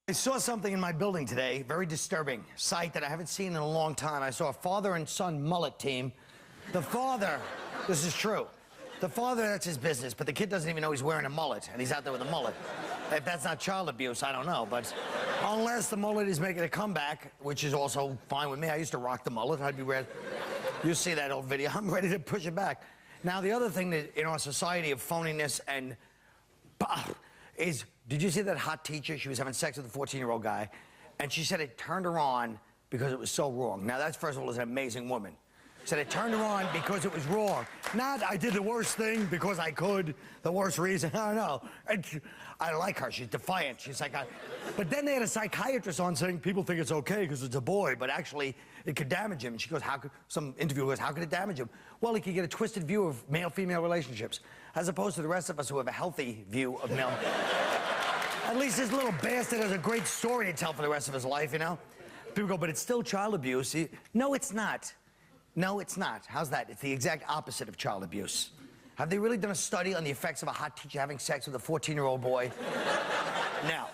I saw something in my building today, very disturbing sight that I haven't seen in a long time. I saw a father and son mullet team. The father, this is true, the father, that's his business, but the kid doesn't even know he's wearing a mullet, and he's out there with a mullet. If that's not child abuse, I don't know, but unless the mullet is making a comeback, which is also fine with me. I used to rock the mullet. I'd be ready. You see that old video. I'm ready to push it back. Now, the other thing that in our society of phoniness and is, did you see that hot teacher? She was having sex with a 14-year-old guy, and she said it turned her on because it was so wrong. Now, that's, first of all, is an amazing woman. She said it turned her on because it was wrong. Not, I did the worst thing because I could, the worst reason, I don't know. And I like her, she's defiant. She's like, but then they had a psychiatrist on saying people think it's okay because it's a boy, but actually it could damage him. And she goes, how could, some interviewer goes, how could it damage him? Well, he could get a twisted view of male-female relationships, as opposed to the rest of us who have a healthy view of male. At least this little bastard has a great story to tell for the rest of his life, you know? People go, but it's still child abuse. No, it's not. No, it's not. How's that? It's the exact opposite of child abuse. Have they really done a study on the effects of a hot teacher having sex with a 14-year-old boy? Now,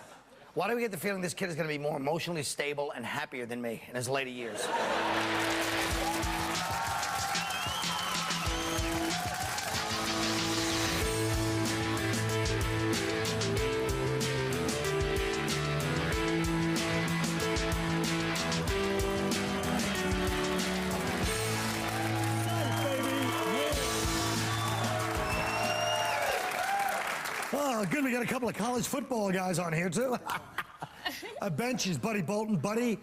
why do we get the feeling this kid is going to be more emotionally stable and happier than me in his later years? Oh, good, we got a couple of college football guys on here, too. A bench is Buddy Bolton. Buddy,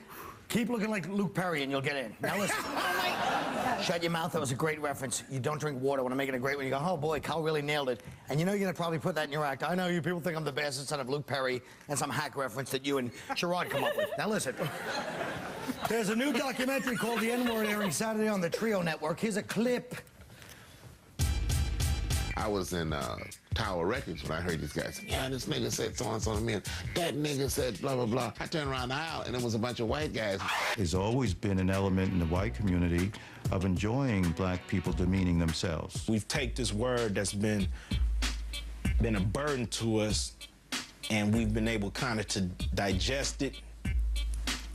keep looking like Luke Perry and you'll get in. Now listen. Shut your mouth, that was a great reference. You don't drink water when I'm making a great one. You go, oh boy, Cal really nailed it. And you know you're gonna probably put that in your act. I know you people think I'm the bastard son of Luke Perry and some hack reference that you and Sherrod come up with. Now listen. There's a new documentary called The N-Word airing Saturday on the Trio Network. Here's a clip. I was in Tower Records when I heard these guys say, yeah, this nigga said so-and-so to me, and that nigga said blah, blah, blah. I turned around the aisle, and it was a bunch of white guys. There's always been an element in the white community of enjoying black people demeaning themselves. We've taken this word that's been a burden to us, and we've been able kind of to digest it,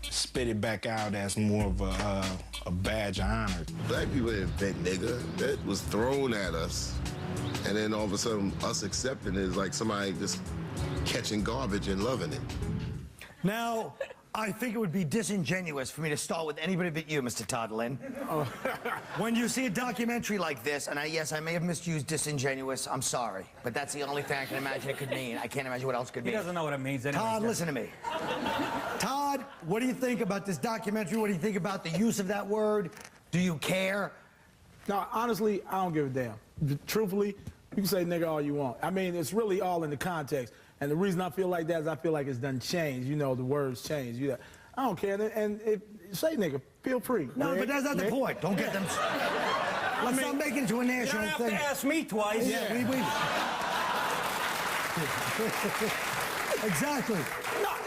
spit it back out as more of a badge of honor. Black people didn't invent nigga. That was thrown at us. And then all of a sudden, us accepting it is like somebody just catching garbage and loving it. Now, I think it would be disingenuous for me to start with anybody but you, Mr. Todd Lynn. Oh. When you see a documentary like this, and yes, I may have misused disingenuous, I'm sorry. But that's the only thing I can imagine it could mean. I can't imagine what else could mean. He doesn't know what it means anyway. Todd, listen to me. Todd, what do you think about this documentary? What do you think about the use of that word? Do you care? No, honestly, I don't give a damn. Truthfully, you can say nigga all you want. I mean, it's really all in the context. And the reason I feel like that is I feel like it's done changed. You know, the words change. I don't care. And if, say nigga, feel free. No, Rick, but that's not the point. Don't get them. Let's not make it into a national thing. You don't have to ask me twice. Yeah. Exactly.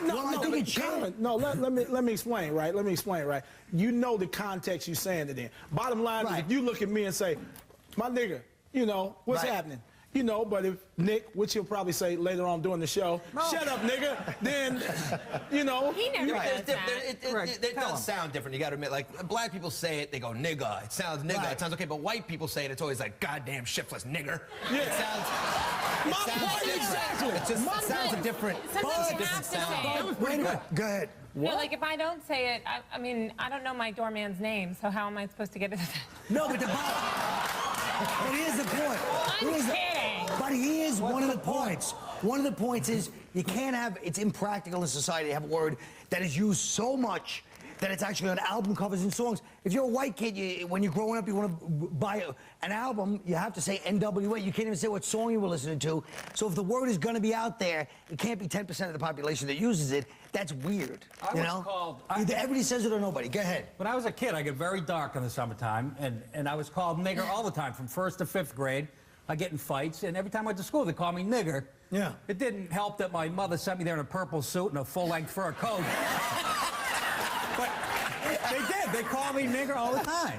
Let me explain, right? Let me explain, right? You know the context you're saying it in. Bottom line is if you look at me and say, my nigga, you know, what's happening? You know, but if Nick, which he'll probably say later on during the show, shut up, nigga, then, you know. He never does that. It does sound different. You got to admit, like, black people say it, they go, nigga. It sounds nigga. Right. It sounds okay, but white people say it, it's always like, goddamn shiftless nigger. Yeah. It sounds exactly. It sounds a different, Sometimes you have to say it. Wait a minute. Go ahead. Yeah, like if I don't say it, I mean, I don't know my doorman's name, so how am I supposed to get it? No, but but here's the point. I'm kidding. But here's one of the points. One of the points is you can't have, it's impractical in society to have a word that is used so much that it's actually on album covers and songs. If you're a white kid, when you're growing up, you want to buy an album, you have to say NWA. You can't even say what song you were listening to. So if the word is going to be out there, it can't be 10% of the population that uses it. That's weird. Either everybody says it or nobody. Go ahead. When I was a kid, I get very dark in the summertime, and I was called nigger all the time, from 1st to 5th grade. I get in fights, and every time I went to school, they called me nigger. Yeah. It didn't help that my mother sent me there in a purple suit and a full-length fur coat. But they did. They call me nigger all the time.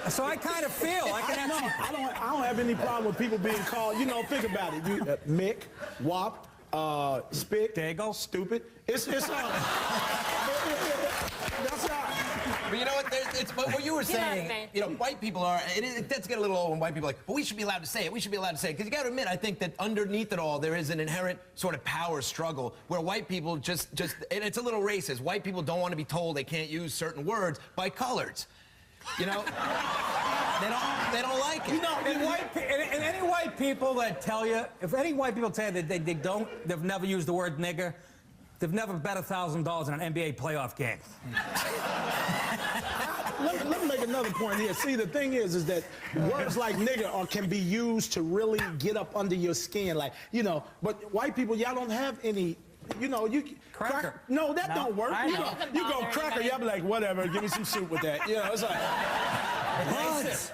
So I kind of feel I can I don't have any problem with people being called. You know, think about it. Mick, Wop, spit, Dago, stupid. It's that's all. But you know what? But what you were saying, you know, white people are. It does get a little old when white people are like, but we should be allowed to say it. We should be allowed to say it. Because you got to admit, I think that underneath it all, there is an inherent sort of power struggle where white people just, and it's a little racist. White people don't want to be told they can't use certain words by coloreds. You know, they don't like it. You know, and any white people that tell you, if any white people tell you that they've never used the word nigger, they've never bet $1,000 in an NBA playoff game. Let me make another point here. See, the thing is that words like nigger can be used to really get up under your skin, like, you know. But white people, y'all don't have any. You know, you cracker. No, that don't work. You go cracker, y'all be like, whatever, give me some soup with that. You know, it's like. But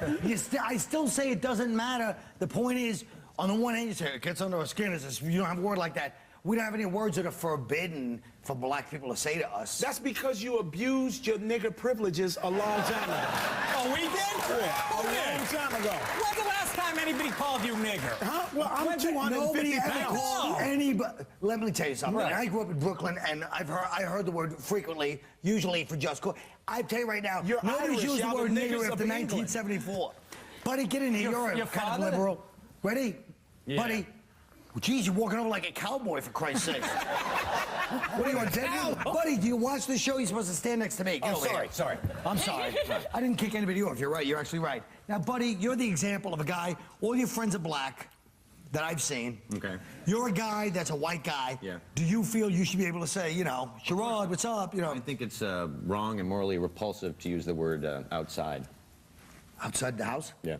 I still say it doesn't matter. The point is, on the one hand, you say it gets under our skin. You don't have a word like that. We don't have any words that are forbidden for black people to say to us. That's because you abused your nigger privileges a long time ago. Oh, we did? Yeah, a long time ago. When's the last time anybody called you nigger? Huh? Well, I'm 250 pounds. Anybody. Let me tell you something. Right. I grew up in Brooklyn, and I heard the word frequently, usually for just cause. I tell you right now, nobody's used the word nigger after 1974. Buddy, get in here. You're kind of liberal. Ready? Yeah. Buddy. Geez, you're walking over like a cowboy, for Christ's sake. What are you on, Buddy, do you watch the show? You're supposed to stand next to me. Get over sorry. I'm sorry. I didn't kick anybody off. You're right. You're actually right. Now, Buddy, you're the example of a guy, all your friends are black that I've seen. Okay. You're a guy that's a white guy. Yeah. Do you feel you should be able to say, you know, Sherrod, what's up? You know. I think it's wrong and morally repulsive to use the word outside. Outside the house? Yeah.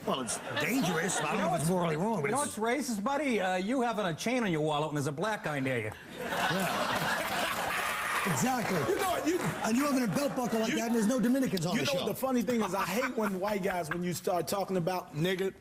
Well, it's dangerous. I don't know if it's morally wrong. But you know what's racist, buddy? You having a chain on your wallet when there's a black guy near you. Yeah. Exactly. You know, and you having a belt buckle like that, and there's no Dominicans on the show. You know, the funny thing is, I hate when white guys, when you start talking about nigger,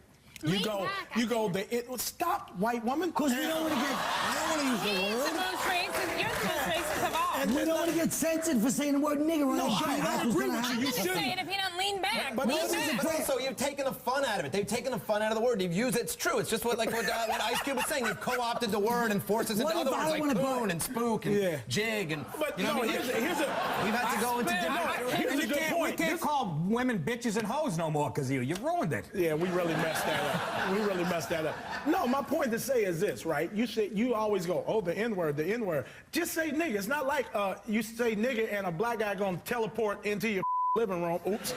stop, white woman. Because we don't want to get, I don't want to use the word. You're the most racist of all. And we don't want to get censored for saying the word nigger on the show. I agree with you. I'm going to say it if you don't lean back. But also, you've taken the fun out of it. They've taken the fun out of the word. You've used it. It's true. It's just what Ice Cube was saying. You've co-opted the word and forced us into other words like coon and spook and jig and. But you know, we've had to go into different. Here's a good point. We can't call women bitches and hoes no more because you ruined it. Yeah, we really messed that up. We really messed that up. No, my point to say is this, right? You always go, oh, the N-word, the N-word. Just say nigga. It's not like you say nigga and a black guy gonna teleport into your living room. Oops.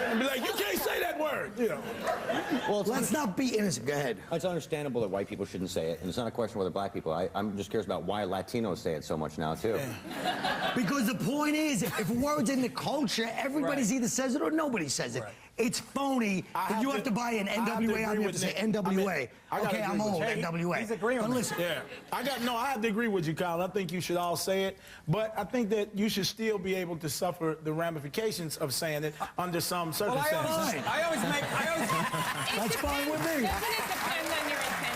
And be like, you can't say that word. You know. Well, let's not be innocent. Go ahead. It's understandable that white people shouldn't say it, and it's not a question whether black people. I'm just curious about why Latinos say it so much now too. Yeah. Because the point is, if a word's in the culture, everybody's either says it or nobody says it. Right. It's phony. You have to buy an NWA. I have to say NWA. Okay, I'm old. NWA. He's agreeing with me. Listen. Yeah. I have to agree with you, Kyle. I think you should all say it, but I think that you should still be able to suffer the ramifications of saying it under some circumstances. Well, I always That's fine with me. Doesn't it depend on your intention?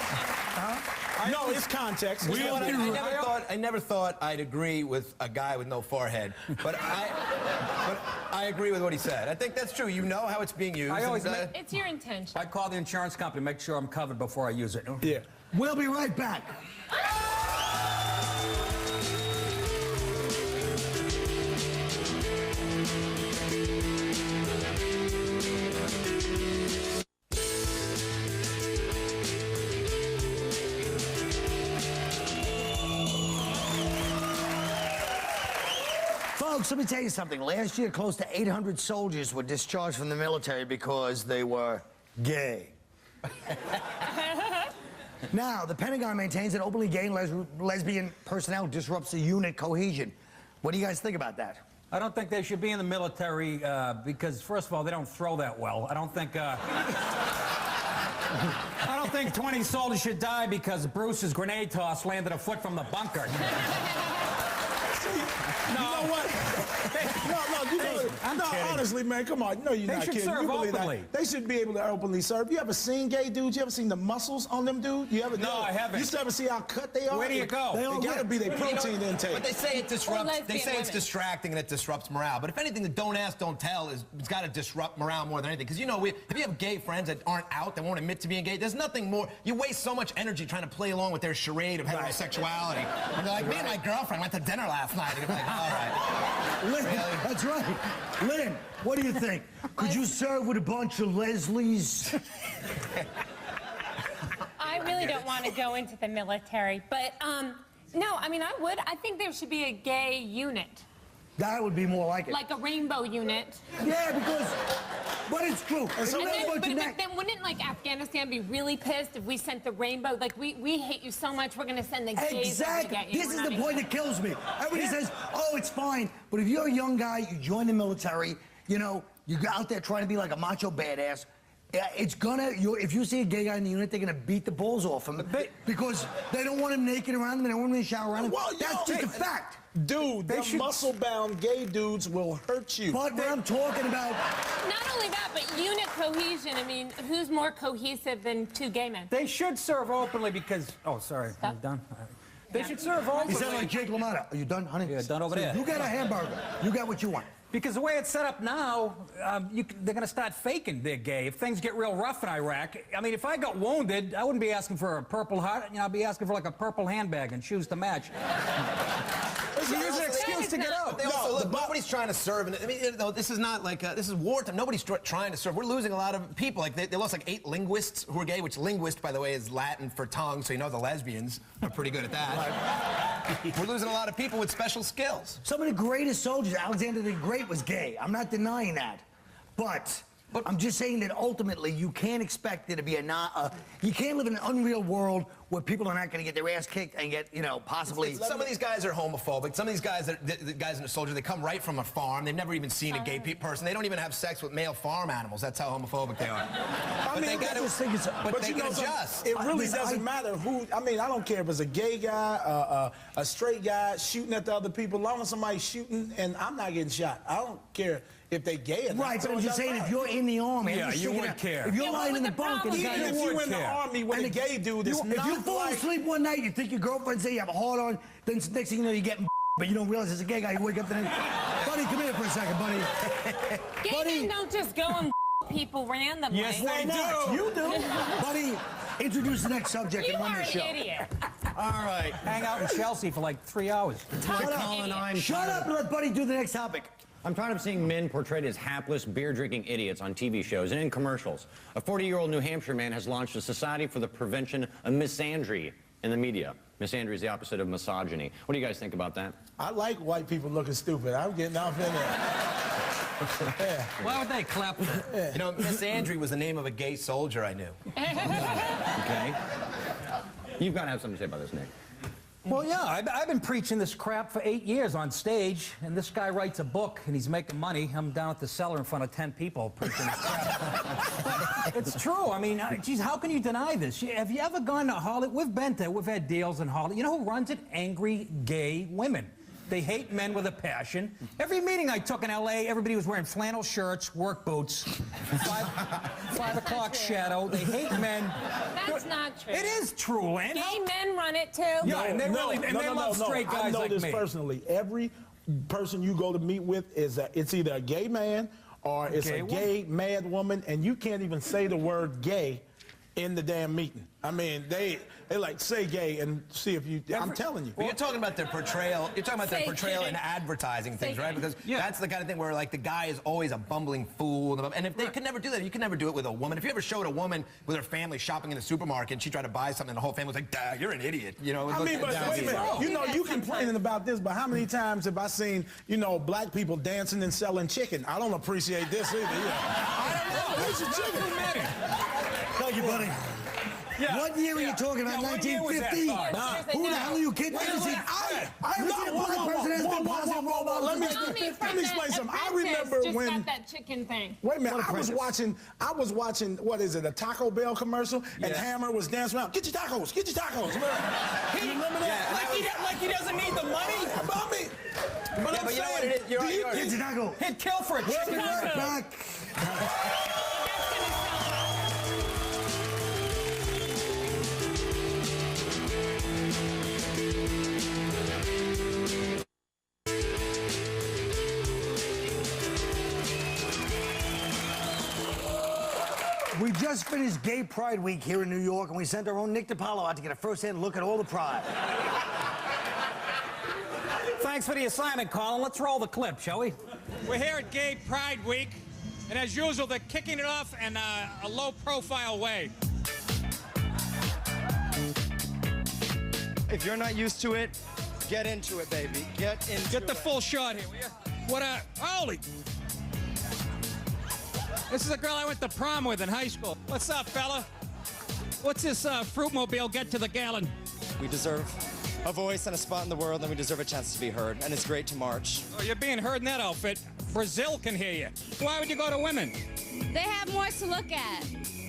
No, it's context. I never thought I'd agree with a guy with no forehead, but I agree with what he said. I think that's true. You know how it's being used. It's your intention. I call the insurance company, make sure I'm covered before I use it. Yeah. We'll be right back. Folks, let me tell you something. Last year, close to 800 soldiers were discharged from the military because they were gay. Now, the Pentagon maintains that openly gay and lesbian personnel disrupts the unit cohesion. What do you guys think about that? I don't think they should be in the military because, first of all, they don't throw that well. I don't think 20 soldiers should die because Bruce's grenade toss landed a foot from the bunker. You know what? No, honestly, man, come on. No, you're not kidding. They should serve openly. They should be able to openly serve. You ever seen gay dudes? You ever seen the muscles on them dudes? You ever? No, I haven't. You still ever see how cut they are? Where do you go? They gotta be their protein intake. But they say it disrupts. They say it's distracting and it disrupts morale. But if anything, the don't ask, don't tell it's got to disrupt morale more than anything. Because you know, if you have gay friends that aren't out, that won't admit to being gay, there's nothing more. You waste so much energy trying to play along with their charade of heterosexuality. And they're like, me and my girlfriend went to dinner last night. And you're like, all right. Lynn, really? that's right. Lynn, what do you think? Could you serve with a bunch of Leslies? I really don't want to go into the military, but no, I mean, I would. I think there should be a gay unit. That would be more like it. Like a rainbow unit. Yeah, because, but it's true. But then wouldn't, like, Afghanistan be really pissed if we sent the rainbow? Like, we hate you so much, we're going to send the gays. Exactly. To get you. This is the point that kills me. Everybody says, oh, it's fine. But if you're a young guy, you join the military, you know, you go out there trying to be like a macho badass, it's gonna, if you see a gay guy in the unit, they're gonna beat the balls off him because they don't want him naked around them, they don't want him to shower around him. Well, that's just a fact. Dude, the muscle-bound gay dudes will hurt you. But what I'm talking about... Not only that, but unit cohesion. I mean, who's more cohesive than two gay men? They should serve openly because... Oh, sorry. I'm done. They should serve openly. You sound like Jake LaMotta. Are you done, honey? Yeah, done over there. You got a hamburger. You got what you want. Because the way it's set up now, they're going to start faking they're gay. If things get real rough in Iraq, I mean, if I got wounded, I wouldn't be asking for a Purple Heart. You know, I'd be asking for like a purple handbag and shoes to match. Use an excuse to get out. They also, look, nobody's trying to serve. And I mean, you know, this is not like this is wartime. Nobody's trying to serve. We're losing a lot of people. Like they lost like 8 linguists who are gay, which linguist, by the way, is Latin for tongue. So you know the lesbians are pretty good at that. We're losing a lot of people with special skills. Some of the greatest soldiers, Alexander the Great was gay. I'm not denying that, but I'm just saying that ultimately you can't expect there to be you can't live in an unreal world where people are not going to get their ass kicked and get, you know, possibly... Some of these guys are homophobic. Some of these guys, the guys in the soldiers, they come right from a farm. They've never even seen a gay person. They don't even have sex with male farm animals. That's how homophobic they are. But they can adjust. It really doesn't matter who... I mean, I don't care if it's a gay guy, a straight guy shooting at the other people. As long as somebody's shooting and I'm not getting shot. I don't care if they gay or not. Right, but I'm just saying, if you're in the army... Yeah, you would care. If you're lying in the bunk... Even if you're in the army with a gay dude, it's not... If you fall asleep one night, you think your girlfriend say you have a hard on, then next thing you know, you're getting but you don't realize it's a gay guy. You wake up the next... Buddy, come here for a second, buddy. Gay men don't just go and people randomly. Yes, they do. You do. Buddy, introduce the next subject and run the show. You are an idiot. All right. Hang out in Chelsea for like 3 hours. Shut up and let Buddy do the next topic. I'm tired of seeing men portrayed as hapless, beer-drinking idiots on TV shows and in commercials. A 40-year-old New Hampshire man has launched a society for the prevention of misandry in the media. Misandry is the opposite of misogyny. What do you guys think about that? I like white people looking stupid. I'm getting off in there. Yeah. Why would they clap? Yeah. You know, misandry was the name of a gay soldier I knew. Okay. You've got to have something to say about this, Nick. Well, yeah, I've been preaching this crap for 8 years on stage, and this guy writes a book, and he's making money. I'm down at the cellar in front of 10 people preaching this crap. It's true. I mean, geez, how can you deny this? Have you ever gone to Hollywood? We've been there. We've had deals in Hollywood. You know who runs it? Angry gay women. They hate men with a passion. Every meeting I took in L.A., everybody was wearing flannel shirts, work boots, 5 o'clock shadow. They hate men. That's not true. It is true, Lynn. Gay men run it too. Yeah, and they love straight guys like me. I know this personally. Every person you go to meet with it's either a gay man or it's a gay mad woman, and you can't even say the word gay in the damn meeting. I mean, they like say gay and see if you. I'm telling you. But you're talking about their portrayal. You're talking about their portrayal in advertising things, right? Because that's the kind of thing where like the guy is always a bumbling fool, and if they could never do that, you can never do it with a woman. If you ever showed a woman with her family shopping in the supermarket and she tried to buy something, and the whole family was like, "Duh, you're an idiot," you know. I mean, but wait a minute. You know, you complaining about this, but how many times have I seen, you know, black people dancing and selling chicken? I don't appreciate this either. I don't know. Where's your chicken? Thank you, buddy. Yeah. What year are you talking about? 1950? Who the hell are you kidding? I haven't seen a black person that's been positive role model. Let me explain something. I remember when got that chicken thing. Wait a minute. I was watching what is it, a Taco Bell commercial, and Hammer was dancing around. Get your tacos. Get your tacos. You remember that? Like he doesn't need the money. hit. You're Hit Chicago. Hit kill for a chicken. Right back. We just finished Gay Pride Week here in New York, and we sent our own Nick DiPaolo out to get a first-hand look at all the pride. Thanks for the assignment, Colin. Let's roll the clip, shall we? We're here at Gay Pride Week, and as usual, they're kicking it off in a low-profile way. If you're not used to it, get into it, baby. Get into it. Get the full shot here, will you? What a... Holy... This is a girl I went to prom with in high school. What's up, fella? What's this fruitmobile get to the gallon? We deserve a voice and a spot in the world, and we deserve a chance to be heard, and it's great to march. Oh, you're being heard in that outfit. Brazil can hear you. Why would you go to women? They have more to look at.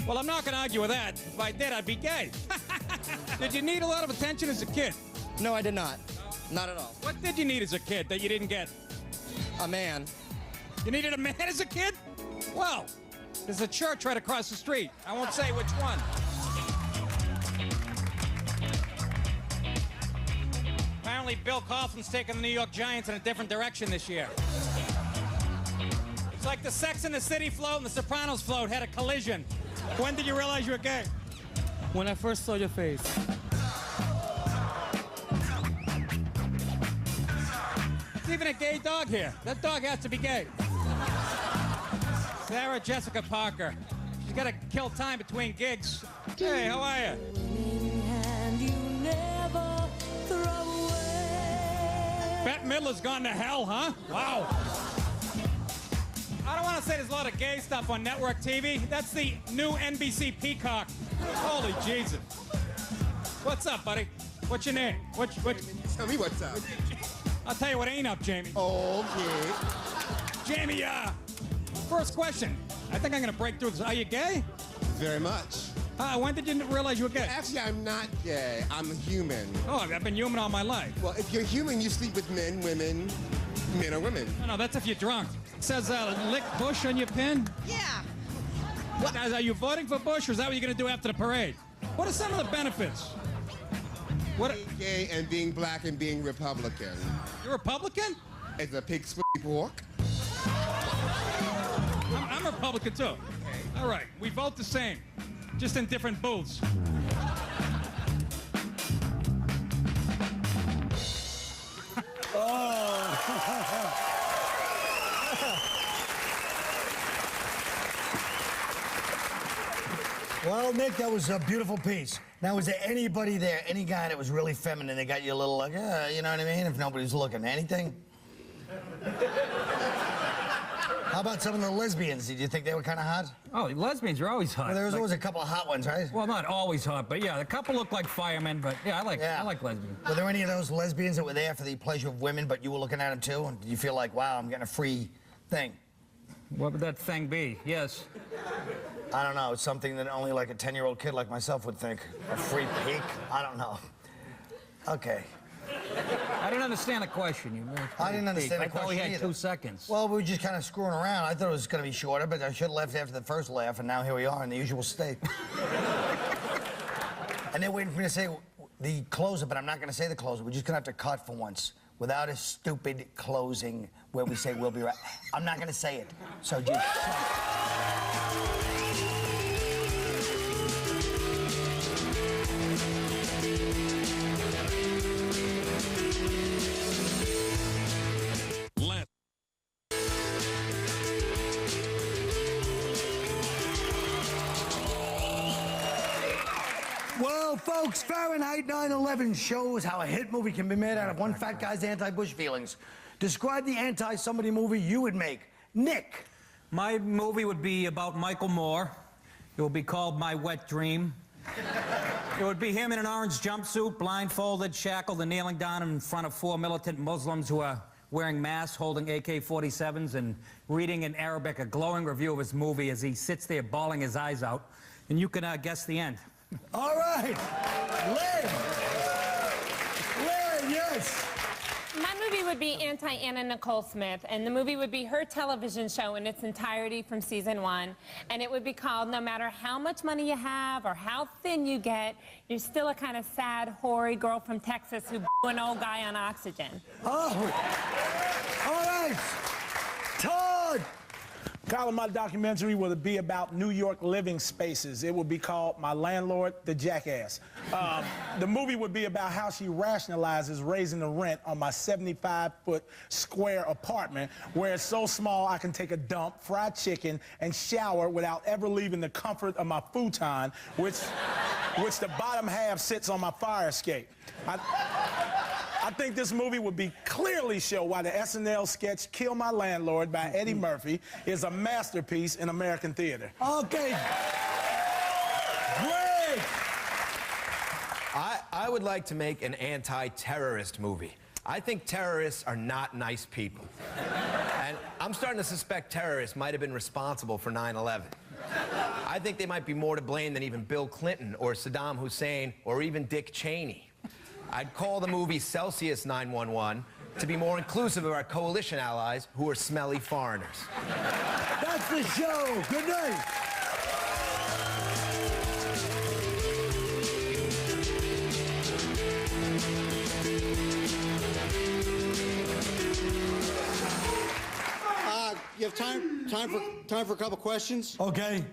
Well, I'm not going to argue with that. If I did, I'd be gay. Did you need a lot of attention as a kid? No, I did not. Not at all. What did you need as a kid that you didn't get? A man. You needed a man as a kid? Well, there's a church right across the street. I won't say which one. Apparently, Bill Coughlin's taking the New York Giants in a different direction this year. It's like the Sex and the City float and the Sopranos float had a collision. When did you realize you were gay? When I first saw your face. There's even a gay dog here. That dog has to be gay. Sarah Jessica Parker. She's got to kill time between gigs. Hey, how are you? Bette Midler's gone to hell, huh? Wow. I don't want to say there's a lot of gay stuff on network TV. That's the new NBC Peacock. Holy Jesus. What's up, buddy? What's your name? What? Tell me what's up. I'll tell you what ain't up, Jamie. Okay. Jamie, first question. I think I'm going to break through this. Are you gay? Very much. When did you realize you were gay? Actually, I'm not gay. I'm human. Oh, I've been human all my life. Well, if you're human, you sleep with men, women, men or women. No, that's if you're drunk. It says lick Bush on your pin. Yeah. What? Are you voting for Bush, or is that what you're going to do after the parade? What are some of the benefits? What? Being gay and being black and being Republican. You're Republican? Is a pig spooky pork? I'm Republican, too. Okay. All right, we vote the same, just in different booths. Well, Nick, that was a beautiful piece. Now, was there anybody there, any guy that was really feminine that got you a little like, you know what I mean? If nobody's looking, anything? How about some of the lesbians? Did you think they were kind of hot? Oh, lesbians are always hot. Well, there was always a couple of hot ones, right? Well, not always hot, but yeah, a couple look like firemen, but yeah, I like lesbians. Were there any of those lesbians that were there for the pleasure of women, but you were looking at them too? And did you feel like, wow, I'm getting a free thing? What would that thing be? Yes. I don't know. It's something that only like a 10-year-old kid like myself would think. A free peek? I don't know. Okay. I didn't understand the question. I didn't understand the question I thought we had either. 2 seconds. Well, we were just kind of screwing around. I thought it was going to be shorter, but I should have left after the first laugh, and now here we are in the usual state. And they're waiting for me to say the closer, but I'm not going to say the closer. We're just going to have to cut for once without a stupid closing where we say we'll be right. I'm not going to say it, so just shut up. Well, folks, Fahrenheit 9/11 shows how a hit movie can be made out of one fat guy's anti-Bush feelings. Describe the anti-somebody movie you would make. Nick. My movie would be about Michael Moore. It would be called My Wet Dream. It would be him in an orange jumpsuit, blindfolded, shackled, and kneeling down in front of 4 militant Muslims who are wearing masks, holding AK-47s, and reading in Arabic a glowing review of his movie as he sits there bawling his eyes out. And you can guess the end. All right. Lynn, yes. My movie would be anti-Anna Nicole Smith, and the movie would be her television show in its entirety from season 1, and it would be called No Matter How Much Money You Have or How Thin You Get, You're Still a Kind of Sad, hoary girl from Texas who blew an old guy on oxygen. Oh, all right. Todd! Colin, my documentary will be about New York living spaces. It will be called My Landlord, the Jackass. The movie would be about how she rationalizes raising the rent on my 75-foot square apartment, where it's so small I can take a dump, fry chicken, and shower without ever leaving the comfort of my futon, which the bottom half sits on my fire escape. I think this movie would be clearly show why the SNL sketch Kill My Landlord by Eddie Murphy is a masterpiece in American theater. Okay. Great. I would like to make an anti-terrorist movie. I think terrorists are not nice people. And I'm starting to suspect terrorists might have been responsible for 9/11. I think they might be more to blame than even Bill Clinton or Saddam Hussein or even Dick Cheney. I'd call the movie Celsius 911 to be more inclusive of our coalition allies who are smelly foreigners. That's the show. Good night. You have time for a couple questions? Okay.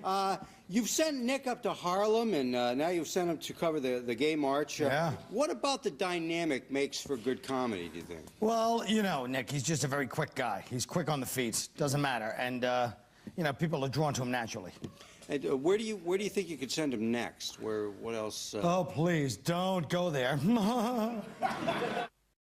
You've sent Nick up to Harlem, and now you've sent him to cover the Gay March. Yeah. What about the dynamic makes for good comedy, do you think? Well, you know, Nick, he's just a very quick guy. He's quick on the feet. Doesn't matter. And, you know, people are drawn to him naturally. And where do you think you could send him next? What else? Oh, please, don't go there.